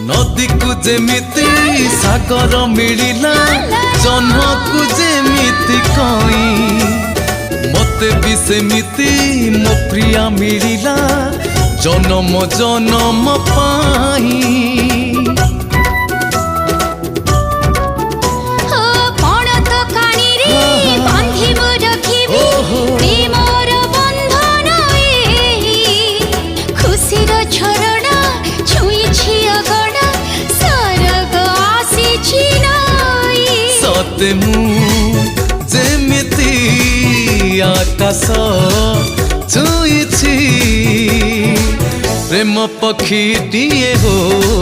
नदी को जेमिति सागर मिलिला जन्म को जेमिति कई मते भी सेमिति मो प्रिया मिलिला जन्म जन्म पाई जेमिति आकाश छुईछि प्रेम पक्षी दिए हो